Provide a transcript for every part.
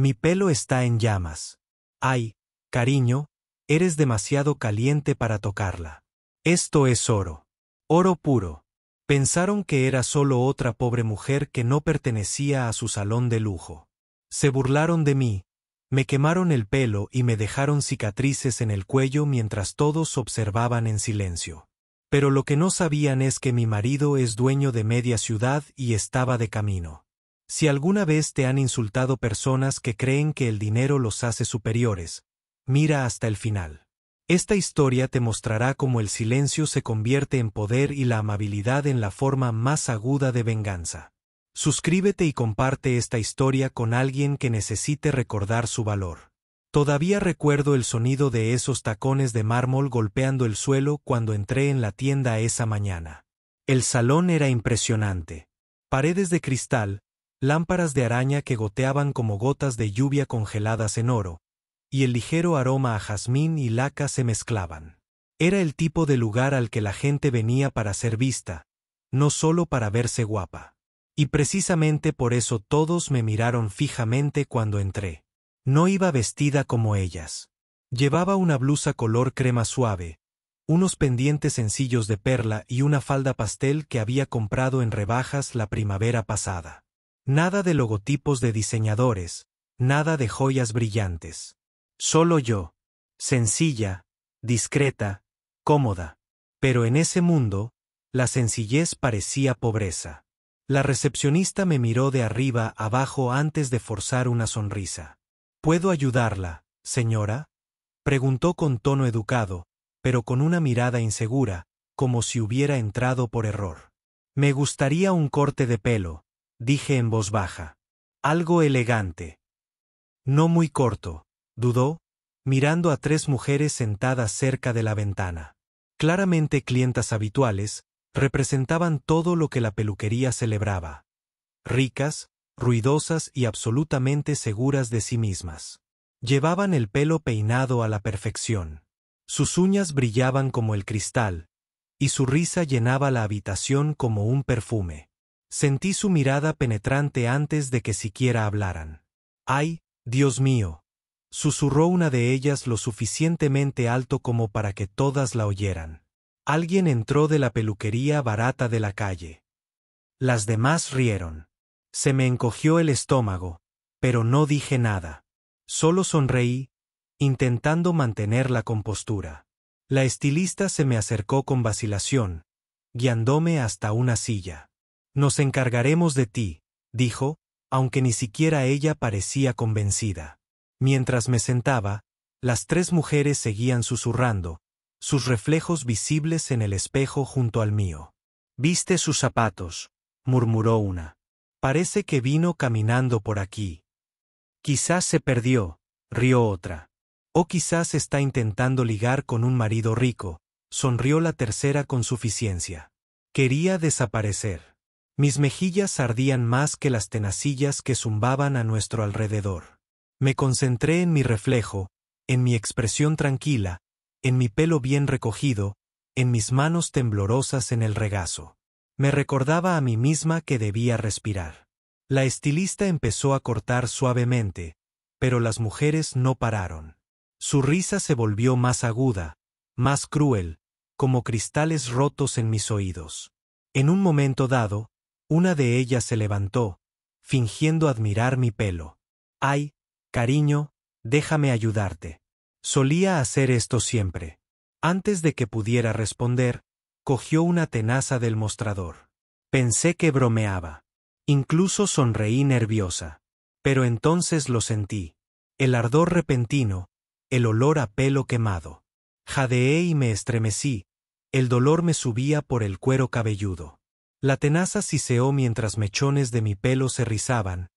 Mi pelo está en llamas. Ay, cariño, eres demasiado caliente para tocarla. Esto es oro. Oro puro. Pensaron que era solo otra pobre mujer que no pertenecía a su salón de lujo. Se burlaron de mí, me quemaron el pelo y me dejaron cicatrices en el cuello mientras todos observaban en silencio. Pero lo que no sabían es que mi marido es dueño de media ciudad y estaba de camino. Si alguna vez te han insultado personas que creen que el dinero los hace superiores, mira hasta el final. Esta historia te mostrará cómo el silencio se convierte en poder y la amabilidad en la forma más aguda de venganza. Suscríbete y comparte esta historia con alguien que necesite recordar su valor. Todavía recuerdo el sonido de esos tacones de mármol golpeando el suelo cuando entré en la tienda esa mañana. El salón era impresionante. Paredes de cristal, lámparas de araña que goteaban como gotas de lluvia congeladas en oro, y el ligero aroma a jazmín y laca se mezclaban. Era el tipo de lugar al que la gente venía para ser vista, no solo para verse guapa. Y precisamente por eso todos me miraron fijamente cuando entré. No iba vestida como ellas. Llevaba una blusa color crema suave, unos pendientes sencillos de perla y una falda pastel que había comprado en rebajas la primavera pasada. Nada de logotipos de diseñadores, nada de joyas brillantes. Solo yo. Sencilla, discreta, cómoda. Pero en ese mundo, la sencillez parecía pobreza. La recepcionista me miró de arriba abajo antes de forzar una sonrisa. ¿Puedo ayudarla, señora?, preguntó con tono educado, pero con una mirada insegura, como si hubiera entrado por error. Me gustaría un corte de pelo, dije en voz baja. Algo elegante. No muy corto, dudó, mirando a tres mujeres sentadas cerca de la ventana. Claramente clientas habituales, representaban todo lo que la peluquería celebraba. Ricas, ruidosas y absolutamente seguras de sí mismas. Llevaban el pelo peinado a la perfección. Sus uñas brillaban como el cristal, y su risa llenaba la habitación como un perfume. Sentí su mirada penetrante antes de que siquiera hablaran. ¡Ay, Dios mío!, susurró una de ellas lo suficientemente alto como para que todas la oyeran. Alguien entró de la peluquería barata de la calle. Las demás rieron. Se me encogió el estómago, pero no dije nada. Solo sonreí, intentando mantener la compostura. La estilista se me acercó con vacilación, guiándome hasta una silla. Nos encargaremos de ti, dijo, aunque ni siquiera ella parecía convencida. Mientras me sentaba, las tres mujeres seguían susurrando, sus reflejos visibles en el espejo junto al mío. «¿Viste sus zapatos?», murmuró una. «Parece que vino caminando por aquí». «Quizás se perdió», rió otra. «O quizás está intentando ligar con un marido rico», sonrió la tercera con suficiencia. Quería desaparecer. Mis mejillas ardían más que las tenacillas que zumbaban a nuestro alrededor. Me concentré en mi reflejo, en mi expresión tranquila, en mi pelo bien recogido, en mis manos temblorosas en el regazo. Me recordaba a mí misma que debía respirar. La estilista empezó a cortar suavemente, pero las mujeres no pararon. Su risa se volvió más aguda, más cruel, como cristales rotos en mis oídos. En un momento dado, una de ellas se levantó, fingiendo admirar mi pelo. «Ay, cariño, déjame ayudarte». Solía hacer esto siempre. Antes de que pudiera responder, cogió una tenaza del mostrador. Pensé que bromeaba. Incluso sonreí nerviosa. Pero entonces lo sentí. El ardor repentino, el olor a pelo quemado. Jadeé y me estremecí, el dolor me subía por el cuero cabelludo. La tenaza siseó mientras mechones de mi pelo se rizaban,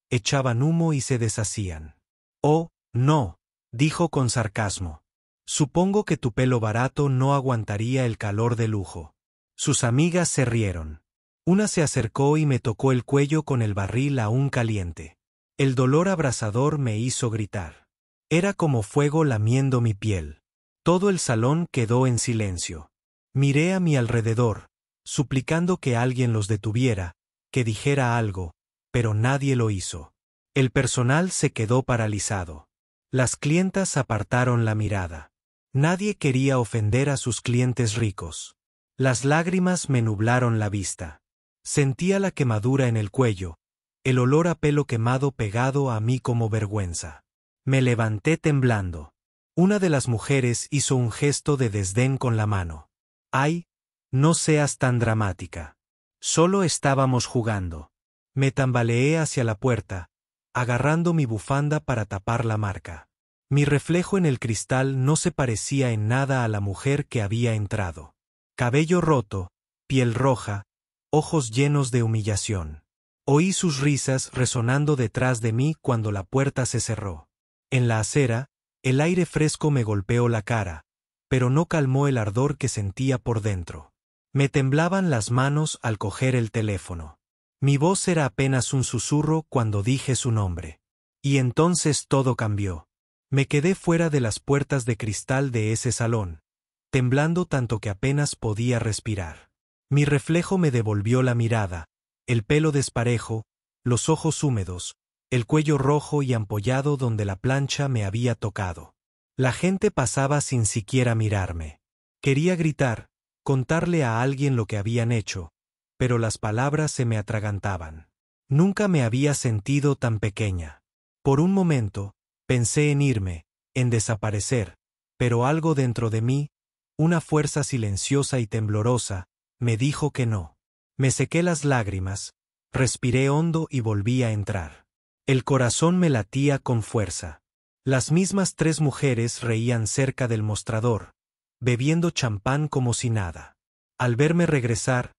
echaban humo y se deshacían. «Oh, no», dijo con sarcasmo. «Supongo que tu pelo barato no aguantaría el calor de lujo». Sus amigas se rieron. Una se acercó y me tocó el cuello con el barril aún caliente. El dolor abrasador me hizo gritar. Era como fuego lamiendo mi piel. Todo el salón quedó en silencio. Miré a mi alrededor, suplicando que alguien los detuviera, que dijera algo, pero nadie lo hizo. El personal se quedó paralizado. Las clientas apartaron la mirada. Nadie quería ofender a sus clientes ricos. Las lágrimas me nublaron la vista. Sentía la quemadura en el cuello, el olor a pelo quemado pegado a mí como vergüenza. Me levanté temblando. Una de las mujeres hizo un gesto de desdén con la mano. «Ay, no seas tan dramática. Solo estábamos jugando». Me tambaleé hacia la puerta, agarrando mi bufanda para tapar la marca. Mi reflejo en el cristal no se parecía en nada a la mujer que había entrado. Cabello roto, piel roja, ojos llenos de humillación. Oí sus risas resonando detrás de mí cuando la puerta se cerró. En la acera, el aire fresco me golpeó la cara, pero no calmó el ardor que sentía por dentro. Me temblaban las manos al coger el teléfono. Mi voz era apenas un susurro cuando dije su nombre. Y entonces todo cambió. Me quedé fuera de las puertas de cristal de ese salón, temblando tanto que apenas podía respirar. Mi reflejo me devolvió la mirada, el pelo desparejo, los ojos húmedos, el cuello rojo y ampollado donde la plancha me había tocado. La gente pasaba sin siquiera mirarme. Quería gritar, contarle a alguien lo que habían hecho, pero las palabras se me atragantaban. Nunca me había sentido tan pequeña. Por un momento, pensé en irme, en desaparecer, pero algo dentro de mí, una fuerza silenciosa y temblorosa, me dijo que no. Me sequé las lágrimas, respiré hondo y volví a entrar. El corazón me latía con fuerza. Las mismas 3 mujeres reían cerca del mostrador, bebiendo champán como si nada. Al verme regresar,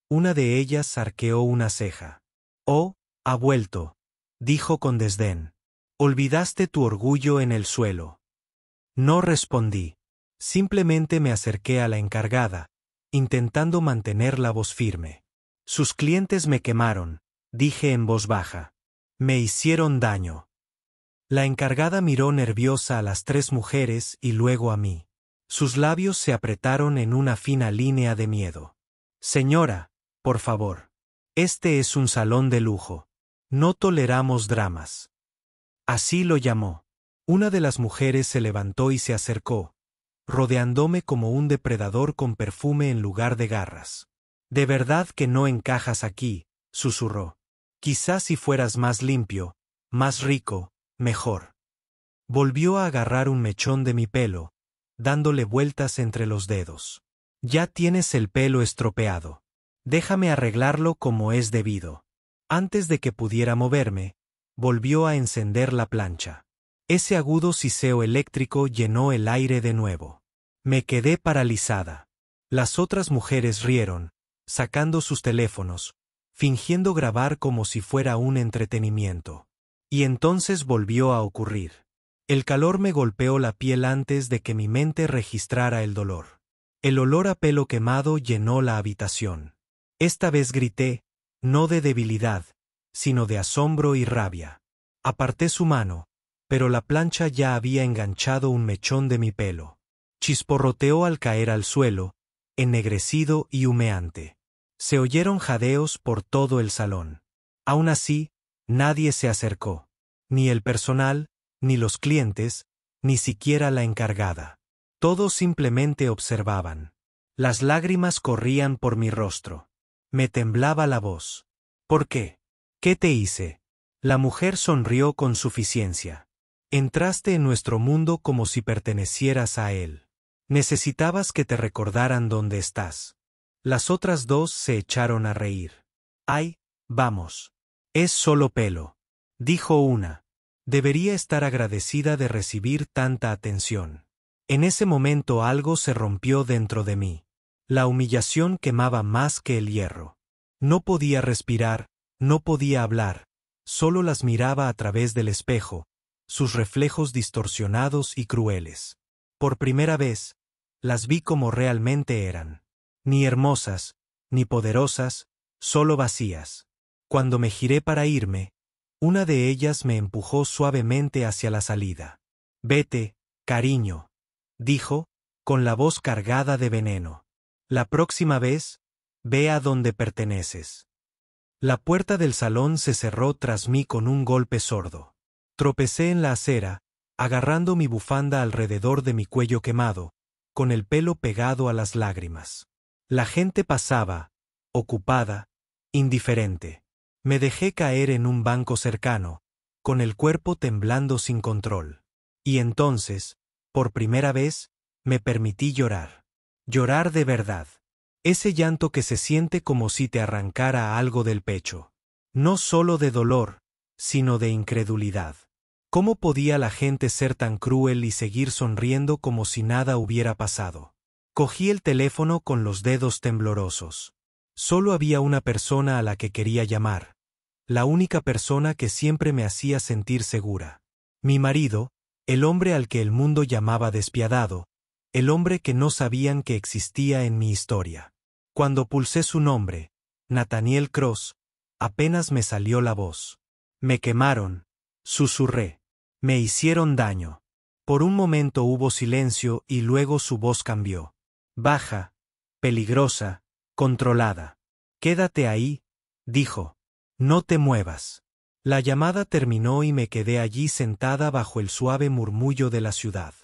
una de ellas arqueó una ceja. «Oh, ha vuelto», dijo con desdén. «Olvidaste tu orgullo en el suelo». No respondí. Simplemente me acerqué a la encargada, intentando mantener la voz firme. «Sus clientes me quemaron», dije en voz baja. «Me hicieron daño». La encargada miró nerviosa a las 3 mujeres y luego a mí. Sus labios se apretaron en una fina línea de miedo. «Señora, por favor. Este es un salón de lujo. No toleramos dramas». Así lo llamó. Una de las mujeres se levantó y se acercó, rodeándome como un depredador con perfume en lugar de garras. «De verdad que no encajas aquí», susurró. «Quizás si fueras más limpio, más rico, mejor». Volvió a agarrar un mechón de mi pelo, dándole vueltas entre los dedos. «Ya tienes el pelo estropeado. Déjame arreglarlo como es debido». Antes de que pudiera moverme, volvió a encender la plancha. Ese agudo siseo eléctrico llenó el aire de nuevo. Me quedé paralizada. Las otras mujeres rieron, sacando sus teléfonos, fingiendo grabar como si fuera un entretenimiento. Y entonces volvió a ocurrir. El calor me golpeó la piel antes de que mi mente registrara el dolor. El olor a pelo quemado llenó la habitación. Esta vez grité, no de debilidad, sino de asombro y rabia. Aparté su mano, pero la plancha ya había enganchado un mechón de mi pelo. Chisporroteó al caer al suelo, ennegrecido y humeante. Se oyeron jadeos por todo el salón. Aún así, nadie se acercó. Ni el personal, ni los clientes, ni siquiera la encargada. Todos simplemente observaban. Las lágrimas corrían por mi rostro. Me temblaba la voz. «¿Por qué? ¿Qué te hice?» La mujer sonrió con suficiencia. «Entraste en nuestro mundo como si pertenecieras a él. Necesitabas que te recordaran dónde estás». Las otras 2 se echaron a reír. «Ay, vamos. Es solo pelo», dijo una. Debería estar agradecida de recibir tanta atención. En ese momento algo se rompió dentro de mí. La humillación quemaba más que el hierro. No podía respirar, no podía hablar, solo las miraba a través del espejo, sus reflejos distorsionados y crueles. Por primera vez, las vi como realmente eran. Ni hermosas, ni poderosas, solo vacías. Cuando me giré para irme, una de ellas me empujó suavemente hacia la salida. «Vete, cariño», dijo, con la voz cargada de veneno. «La próxima vez, ve a donde perteneces». La puerta del salón se cerró tras mí con un golpe sordo. Tropecé en la acera, agarrando mi bufanda alrededor de mi cuello quemado, con el pelo pegado a las lágrimas. La gente pasaba, ocupada, indiferente. Me dejé caer en un banco cercano, con el cuerpo temblando sin control. Y entonces, por primera vez, me permití llorar. Llorar de verdad. Ese llanto que se siente como si te arrancara algo del pecho. No solo de dolor, sino de incredulidad. ¿Cómo podía la gente ser tan cruel y seguir sonriendo como si nada hubiera pasado? Cogí el teléfono con los dedos temblorosos. Solo había una persona a la que quería llamar. La única persona que siempre me hacía sentir segura. Mi marido, el hombre al que el mundo llamaba despiadado, el hombre que no sabían que existía en mi historia. Cuando pulsé su nombre, Nathaniel Cross, apenas me salió la voz. Me quemaron, susurré. Me hicieron daño. Por un momento hubo silencio y luego su voz cambió. Baja, peligrosa, controlada. Quédate ahí, dijo. No te muevas. La llamada terminó y me quedé allí sentada bajo el suave murmullo de la ciudad.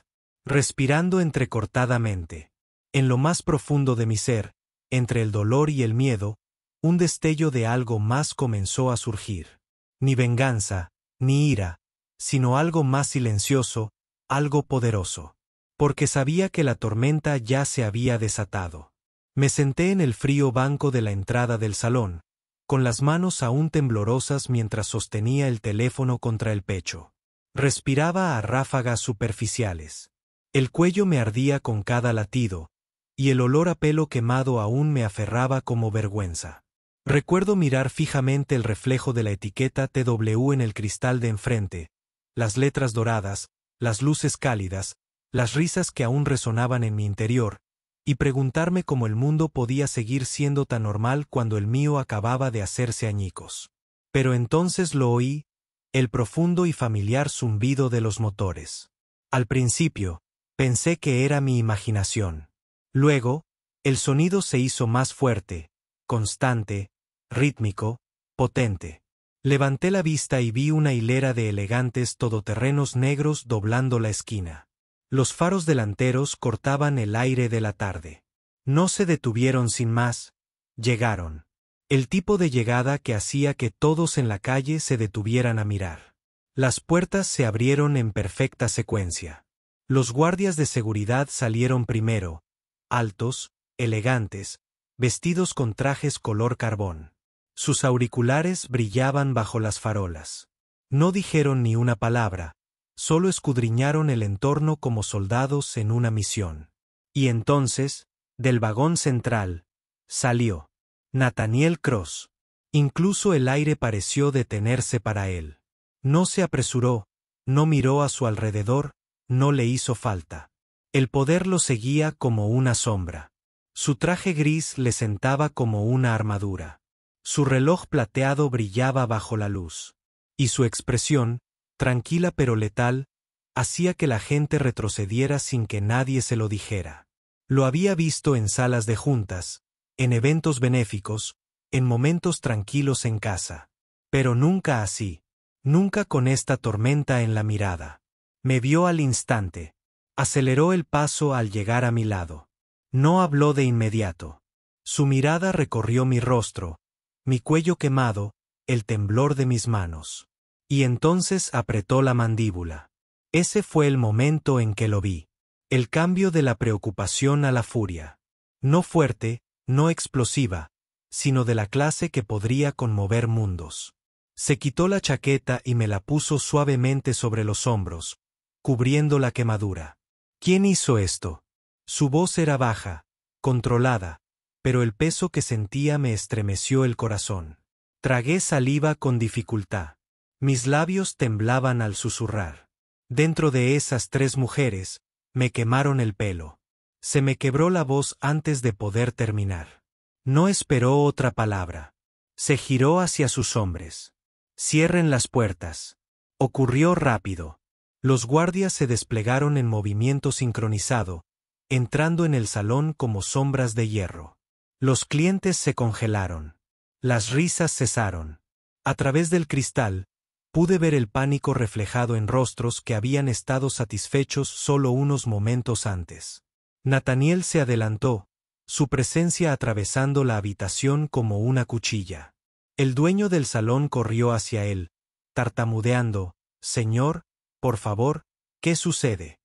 Respirando entrecortadamente. En lo más profundo de mi ser, entre el dolor y el miedo, un destello de algo más comenzó a surgir. Ni venganza, ni ira, sino algo más silencioso, algo poderoso. Porque sabía que la tormenta ya se había desatado. Me senté en el frío banco de la entrada del salón, con las manos aún temblorosas mientras sostenía el teléfono contra el pecho. Respiraba a ráfagas superficiales. El cuello me ardía con cada latido, y el olor a pelo quemado aún me aferraba como vergüenza. Recuerdo mirar fijamente el reflejo de la etiqueta TW en el cristal de enfrente, las letras doradas, las luces cálidas, las risas que aún resonaban en mi interior, y preguntarme cómo el mundo podía seguir siendo tan normal cuando el mío acababa de hacerse añicos. Pero entonces lo oí, el profundo y familiar zumbido de los motores. Al principio, pensé que era mi imaginación. Luego, el sonido se hizo más fuerte, constante, rítmico, potente. Levanté la vista y vi una hilera de elegantes todoterrenos negros doblando la esquina. Los faros delanteros cortaban el aire de la tarde. No se detuvieron sin más, llegaron. El tipo de llegada que hacía que todos en la calle se detuvieran a mirar. Las puertas se abrieron en perfecta secuencia. Los guardias de seguridad salieron primero, altos, elegantes, vestidos con trajes color carbón. Sus auriculares brillaban bajo las farolas. No dijeron ni una palabra, solo escudriñaron el entorno como soldados en una misión. Y entonces, del vagón central, salió Nathaniel Cross. Incluso el aire pareció detenerse para él. No se apresuró, no miró a su alrededor, no le hizo falta. El poder lo seguía como una sombra. Su traje gris le sentaba como una armadura. Su reloj plateado brillaba bajo la luz. Y su expresión, tranquila pero letal, hacía que la gente retrocediera sin que nadie se lo dijera. Lo había visto en salas de juntas, en eventos benéficos, en momentos tranquilos en casa. Pero nunca así. Nunca con esta tormenta en la mirada. Me vio al instante. Aceleró el paso al llegar a mi lado. No habló de inmediato. Su mirada recorrió mi rostro, mi cuello quemado, el temblor de mis manos. Y entonces apretó la mandíbula. Ese fue el momento en que lo vi. El cambio de la preocupación a la furia. No fuerte, no explosiva, sino de la clase que podría conmover mundos. Se quitó la chaqueta y me la puso suavemente sobre los hombros, cubriendo la quemadura. ¿Quién hizo esto? Su voz era baja, controlada, pero el peso que sentía me estremeció el corazón. Tragué saliva con dificultad. Mis labios temblaban al susurrar. Dentro de esas 3 mujeres, me quemaron el pelo. Se me quebró la voz antes de poder terminar. No esperó otra palabra. Se giró hacia sus hombres. Cierren las puertas. Ocurrió rápido. Los guardias se desplegaron en movimiento sincronizado, entrando en el salón como sombras de hierro. Los clientes se congelaron. Las risas cesaron. A través del cristal, pude ver el pánico reflejado en rostros que habían estado satisfechos solo unos momentos antes. Nathaniel se adelantó, su presencia atravesando la habitación como una cuchilla. El dueño del salón corrió hacia él, tartamudeando: «Señor, por favor, ¿qué sucede?».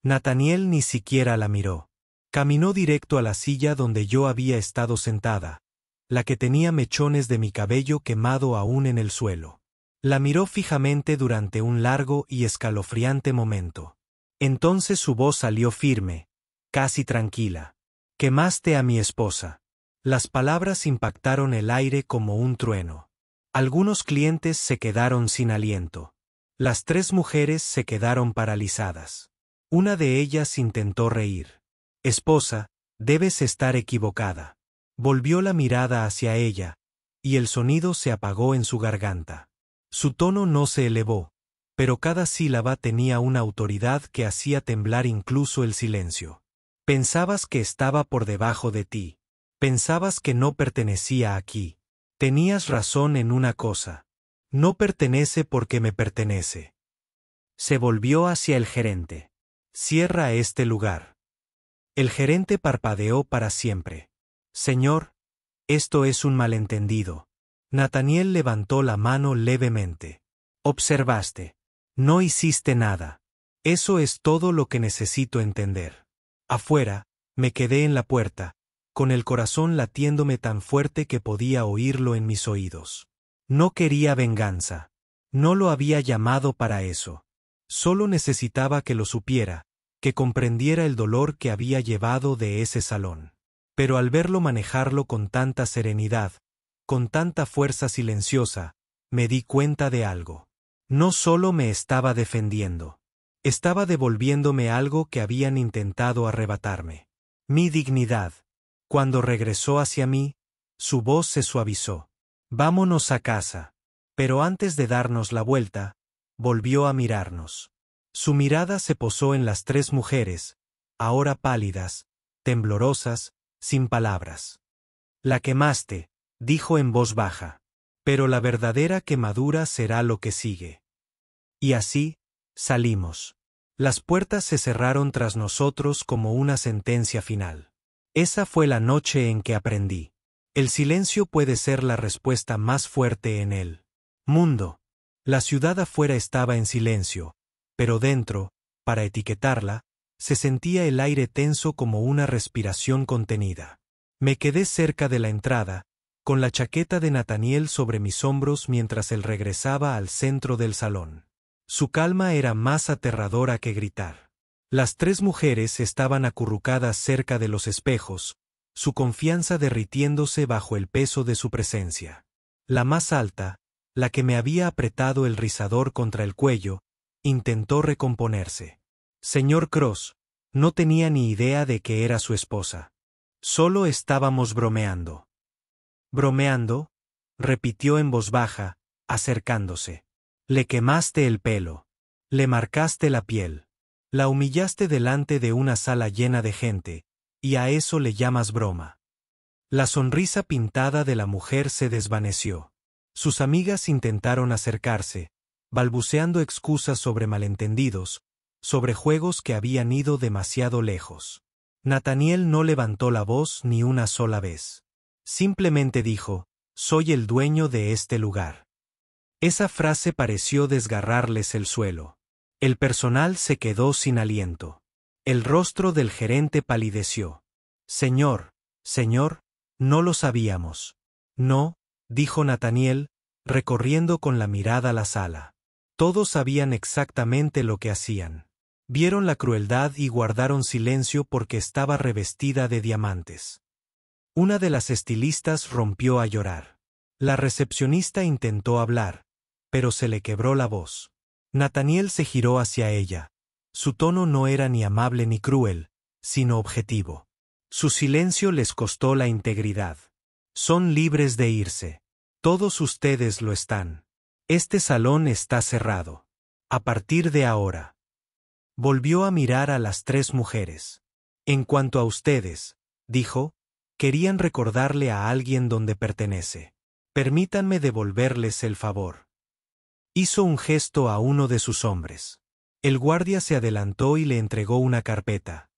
Nathaniel ni siquiera la miró. Caminó directo a la silla donde yo había estado sentada, la que tenía mechones de mi cabello quemado aún en el suelo. La miró fijamente durante un largo y escalofriante momento. Entonces su voz salió firme, casi tranquila. «Quemaste a mi esposa». Las palabras impactaron el aire como un trueno. Algunos clientes se quedaron sin aliento. Las 3 mujeres se quedaron paralizadas. Una de ellas intentó reír. «Esposa, debes estar equivocada». Volvió la mirada hacia ella, y el sonido se apagó en su garganta. Su tono no se elevó, pero cada sílaba tenía una autoridad que hacía temblar incluso el silencio. «Pensabas que estaba por debajo de ti. Pensabas que no pertenecía aquí. Tenías razón en una cosa. No pertenece porque me pertenece». Se volvió hacia el gerente. «Cierra este lugar». El gerente parpadeó para siempre. «Señor, esto es un malentendido». Nathaniel levantó la mano levemente. «Observaste. No hiciste nada. Eso es todo lo que necesito entender». Afuera, me quedé en la puerta, con el corazón latiéndome tan fuerte que podía oírlo en mis oídos. No quería venganza. No lo había llamado para eso. Solo necesitaba que lo supiera, que comprendiera el dolor que había llevado de ese salón. Pero al verlo manejarlo con tanta serenidad, con tanta fuerza silenciosa, me di cuenta de algo. No solo me estaba defendiendo. Estaba devolviéndome algo que habían intentado arrebatarme. Mi dignidad. Cuando regresó hacia mí, su voz se suavizó. «Vámonos a casa». Pero antes de darnos la vuelta, volvió a mirarnos. Su mirada se posó en las 3 mujeres, ahora pálidas, temblorosas, sin palabras. «La quemaste», dijo en voz baja. «Pero la verdadera quemadura será lo que sigue». Y así, salimos. Las puertas se cerraron tras nosotros como una sentencia final. Esa fue la noche en que aprendí. El silencio puede ser la respuesta más fuerte en el mundo. La ciudad afuera estaba en silencio, pero dentro, para etiquetarla, se sentía el aire tenso como una respiración contenida. Me quedé cerca de la entrada, con la chaqueta de Nathaniel sobre mis hombros mientras él regresaba al centro del salón. Su calma era más aterradora que gritar. Las 3 mujeres estaban acurrucadas cerca de los espejos, su confianza derritiéndose bajo el peso de su presencia. La más alta, la que me había apretado el rizador contra el cuello, intentó recomponerse. «Señor Cross, no tenía ni idea de que era su esposa. Solo estábamos bromeando». «¿Bromeando?», repitió en voz baja, acercándose. «Le quemaste el pelo. Le marcaste la piel. La humillaste delante de una sala llena de gente, y a eso le llamas broma». La sonrisa pintada de la mujer se desvaneció. Sus amigas intentaron acercarse, balbuceando excusas sobre malentendidos, sobre juegos que habían ido demasiado lejos. Nathaniel no levantó la voz ni una sola vez. Simplemente dijo: «Soy el dueño de este lugar». Esa frase pareció desgarrarles el suelo. El personal se quedó sin aliento. El rostro del gerente palideció. «Señor, no lo sabíamos». «No», dijo Nathaniel, recorriendo con la mirada la sala. Todos sabían exactamente lo que hacían. Vieron la crueldad y guardaron silencio porque estaba revestida de diamantes. Una de las estilistas rompió a llorar. La recepcionista intentó hablar, pero se le quebró la voz. Nathaniel se giró hacia ella. Su tono no era ni amable ni cruel, sino objetivo. Su silencio les costó la integridad. «Son libres de irse. Todos ustedes lo están. Este salón está cerrado. A partir de ahora». Volvió a mirar a las 3 mujeres. «En cuanto a ustedes», dijo, «querían recordarle a alguien dónde pertenece. Permítanme devolverles el favor. Hizo un gesto a uno de sus hombres. El guardia se adelantó y le entregó una carpeta.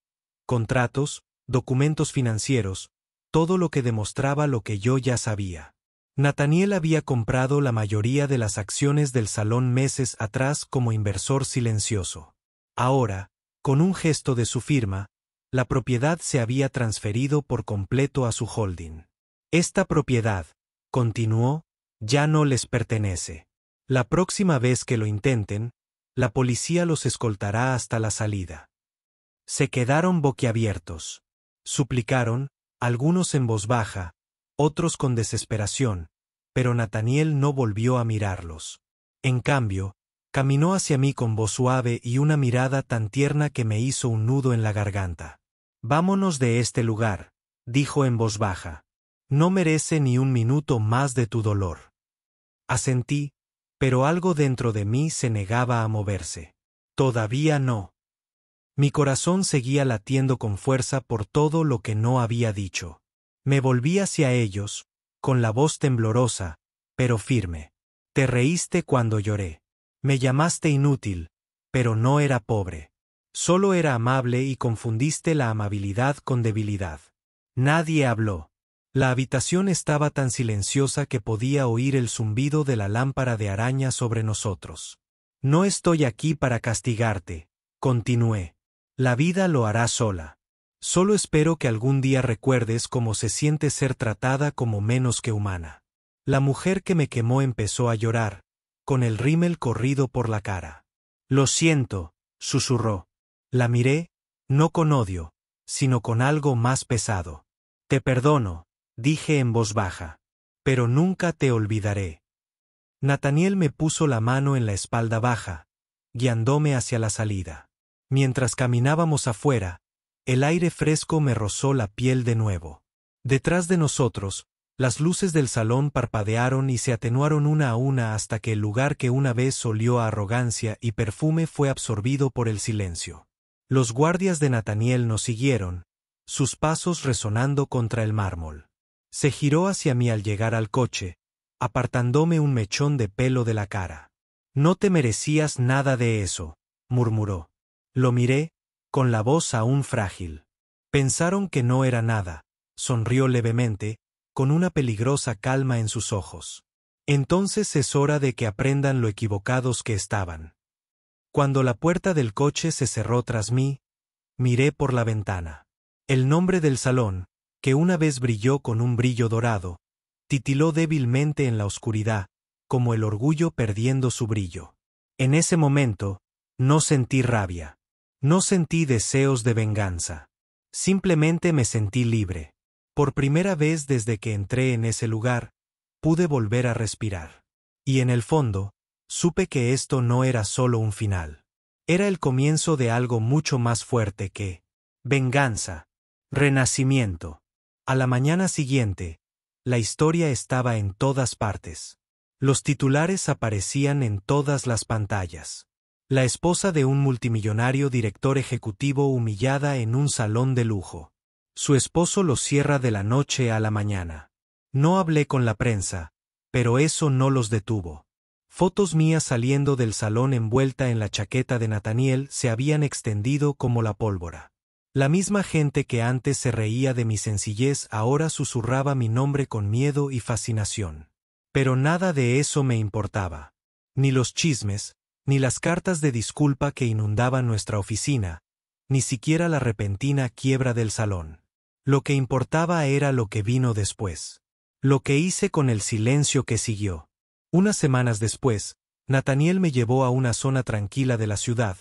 Contratos, documentos financieros, todo lo que demostraba lo que yo ya sabía. Nathaniel había comprado la mayoría de las acciones del salón meses atrás como inversor silencioso. Ahora, con un gesto de su firma, la propiedad se había transferido por completo a su holding. Esta propiedad, continuó, ya no les pertenece. La próxima vez que lo intenten, la policía los escoltará hasta la salida. Se quedaron boquiabiertos. Suplicaron, algunos en voz baja, otros con desesperación, pero Nathaniel no volvió a mirarlos. En cambio, caminó hacia mí con voz suave y una mirada tan tierna que me hizo un nudo en la garganta. «Vámonos de este lugar», dijo en voz baja. «No merece ni un minuto más de tu dolor». Asentí, pero algo dentro de mí se negaba a moverse. Todavía no. Mi corazón seguía latiendo con fuerza por todo lo que no había dicho. Me volví hacia ellos, con la voz temblorosa, pero firme. Te reíste cuando lloré. Me llamaste inútil, pero no era pobre. Solo era amable y confundiste la amabilidad con debilidad. Nadie habló. La habitación estaba tan silenciosa que podía oír el zumbido de la lámpara de araña sobre nosotros. No estoy aquí para castigarte, continué. La vida lo hará sola. Solo espero que algún día recuerdes cómo se siente ser tratada como menos que humana. La mujer que me quemó empezó a llorar, con el rímel corrido por la cara. Lo siento, susurró. La miré, no con odio, sino con algo más pesado. Te perdono, dije en voz baja. Pero nunca te olvidaré. Nathaniel me puso la mano en la espalda baja, guiándome hacia la salida. Mientras caminábamos afuera, el aire fresco me rozó la piel de nuevo. Detrás de nosotros, las luces del salón parpadearon y se atenuaron una a una hasta que el lugar que una vez olió a arrogancia y perfume fue absorbido por el silencio. Los guardias de Nathaniel nos siguieron, sus pasos resonando contra el mármol. Se giró hacia mí al llegar al coche, apartándome un mechón de pelo de la cara. No te merecías nada de eso, murmuró. Lo miré, con la voz aún frágil. Pensaron que no era nada, sonrió levemente, con una peligrosa calma en sus ojos. Entonces es hora de que aprendan lo equivocados que estaban. Cuando la puerta del coche se cerró tras mí, miré por la ventana. El nombre del salón, que una vez brilló con un brillo dorado, titiló débilmente en la oscuridad, como el orgullo perdiendo su brillo. En ese momento, no sentí rabia. No sentí deseos de venganza. Simplemente me sentí libre. Por primera vez desde que entré en ese lugar, pude volver a respirar. Y en el fondo, supe que esto no era solo un final. Era el comienzo de algo mucho más fuerte que venganza, renacimiento. A la mañana siguiente, la historia estaba en todas partes. Los titulares aparecían en todas las pantallas. La esposa de un multimillonario director ejecutivo humillada en un salón de lujo. Su esposo lo cierra de la noche a la mañana. No hablé con la prensa, pero eso no los detuvo. Fotos mías saliendo del salón envuelta en la chaqueta de Nathaniel se habían extendido como la pólvora. La misma gente que antes se reía de mi sencillez ahora susurraba mi nombre con miedo y fascinación. Pero nada de eso me importaba. Ni los chismes, ni las cartas de disculpa que inundaban nuestra oficina, ni siquiera la repentina quiebra del salón. Lo que importaba era lo que vino después. Lo que hice con el silencio que siguió. Unas semanas después, Nathaniel me llevó a una zona tranquila de la ciudad,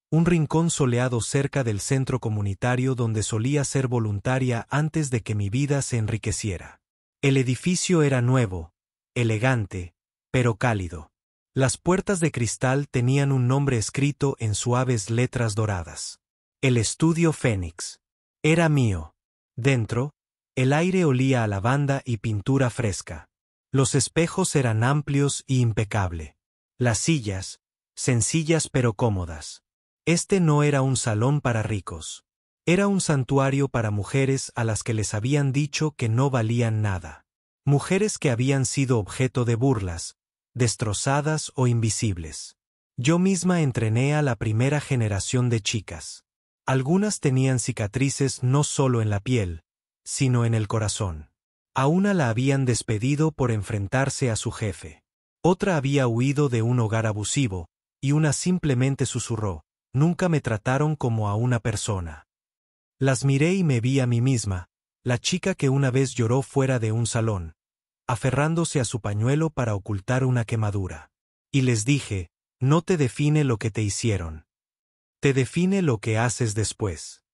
un rincón soleado cerca del centro comunitario donde solía ser voluntaria antes de que mi vida se enriqueciera. El edificio era nuevo, elegante, pero cálido. Las puertas de cristal tenían un nombre escrito en suaves letras doradas. El estudio Fénix. Era mío. Dentro, el aire olía a lavanda y pintura fresca. Los espejos eran amplios y impecable. Las sillas, sencillas pero cómodas. Este no era un salón para ricos. Era un santuario para mujeres a las que les habían dicho que no valían nada. Mujeres que habían sido objeto de burlas, destrozadas o invisibles. Yo misma entrené a la primera generación de chicas. Algunas tenían cicatrices no solo en la piel, sino en el corazón. A una la habían despedido por enfrentarse a su jefe. Otra había huido de un hogar abusivo, y una simplemente susurró: nunca me trataron como a una persona. Las miré y me vi a mí misma, la chica que una vez lloró fuera de un salón, aferrándose a su pañuelo para ocultar una quemadura. Y les dije: no te define lo que te hicieron. Te define lo que haces después.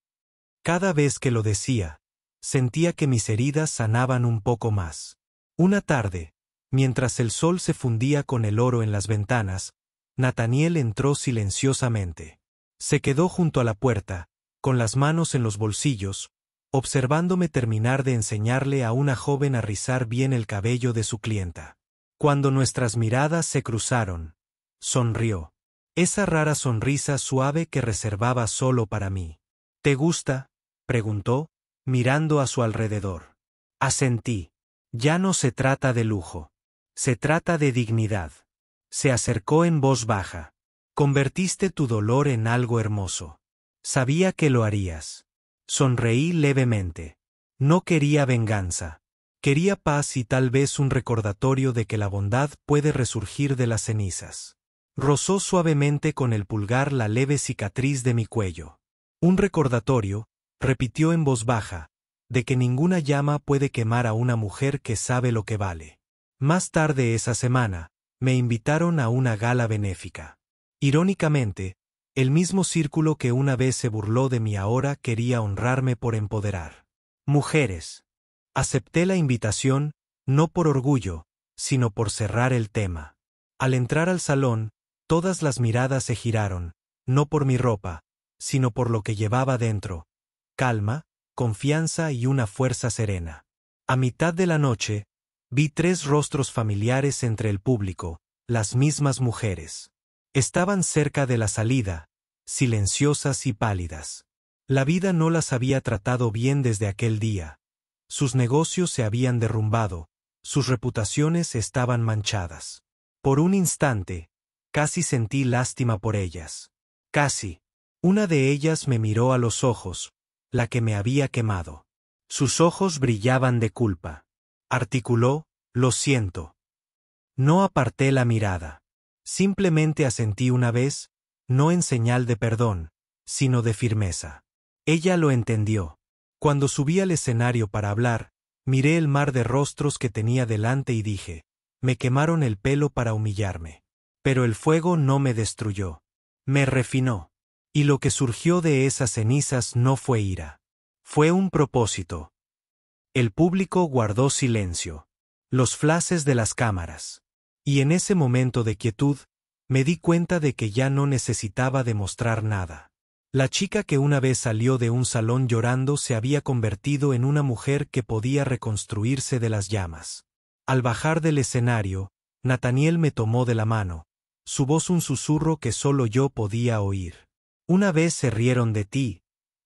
Cada vez que lo decía, sentía que mis heridas sanaban un poco más. Una tarde, mientras el sol se fundía con el oro en las ventanas, Nathaniel entró silenciosamente. Se quedó junto a la puerta, con las manos en los bolsillos, observándome terminar de enseñarle a una joven a rizar bien el cabello de su clienta. Cuando nuestras miradas se cruzaron, sonrió. Esa rara sonrisa suave que reservaba solo para mí. ¿Te gusta?, preguntó, mirando a su alrededor. Asentí. Ya no se trata de lujo. Se trata de dignidad. Se acercó en voz baja. Convertiste tu dolor en algo hermoso. Sabía que lo harías. Sonreí levemente. No quería venganza. Quería paz y tal vez un recordatorio de que la bondad puede resurgir de las cenizas. Rozó suavemente con el pulgar la leve cicatriz de mi cuello. Un recordatorio, repitió en voz baja, de que ninguna llama puede quemar a una mujer que sabe lo que vale. Más tarde esa semana, me invitaron a una gala benéfica. Irónicamente, el mismo círculo que una vez se burló de mí ahora quería honrarme por empoderar mujeres. Acepté la invitación, no por orgullo, sino por cerrar el tema. Al entrar al salón, todas las miradas se giraron, no por mi ropa, sino por lo que llevaba dentro: calma, confianza y una fuerza serena. A mitad de la noche, vi 3 rostros familiares entre el público, las mismas mujeres. Estaban cerca de la salida, silenciosas y pálidas. La vida no las había tratado bien desde aquel día. Sus negocios se habían derrumbado, sus reputaciones estaban manchadas. Por un instante, casi sentí lástima por ellas. Casi. Una de ellas me miró a los ojos, la que me había quemado. Sus ojos brillaban de culpa. Articuló: lo siento. No aparté la mirada. Simplemente asentí una vez, no en señal de perdón, sino de firmeza. Ella lo entendió. Cuando subí al escenario para hablar, miré el mar de rostros que tenía delante y dije: me quemaron el pelo para humillarme. Pero el fuego no me destruyó. Me refinó. Y lo que surgió de esas cenizas no fue ira. Fue un propósito. El público guardó silencio. Los flashes de las cámaras. Y en ese momento de quietud, me di cuenta de que ya no necesitaba demostrar nada. La chica que una vez salió de un salón llorando se había convertido en una mujer que podía reconstruirse de las llamas. Al bajar del escenario, Nathaniel me tomó de la mano, su voz un susurro que solo yo podía oír. Una vez se rieron de ti,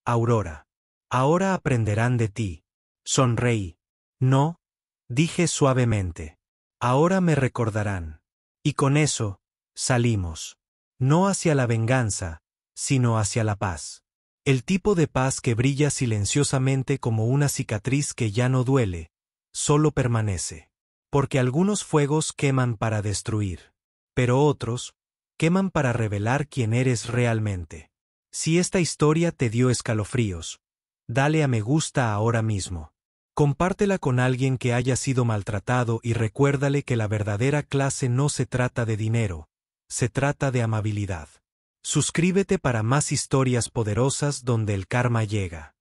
Aurora. Ahora aprenderán de ti. Sonreí. No, dije suavemente. Ahora me recordarán. Y con eso, salimos. No hacia la venganza, sino hacia la paz. El tipo de paz que brilla silenciosamente como una cicatriz que ya no duele, solo permanece. Porque algunos fuegos queman para destruir. Pero otros, queman para revelar quién eres realmente. Si esta historia te dio escalofríos, dale a me gusta ahora mismo. Compártela con alguien que haya sido maltratado y recuérdale que la verdadera clase no se trata de dinero, se trata de amabilidad. Suscríbete para más historias poderosas donde el karma llega.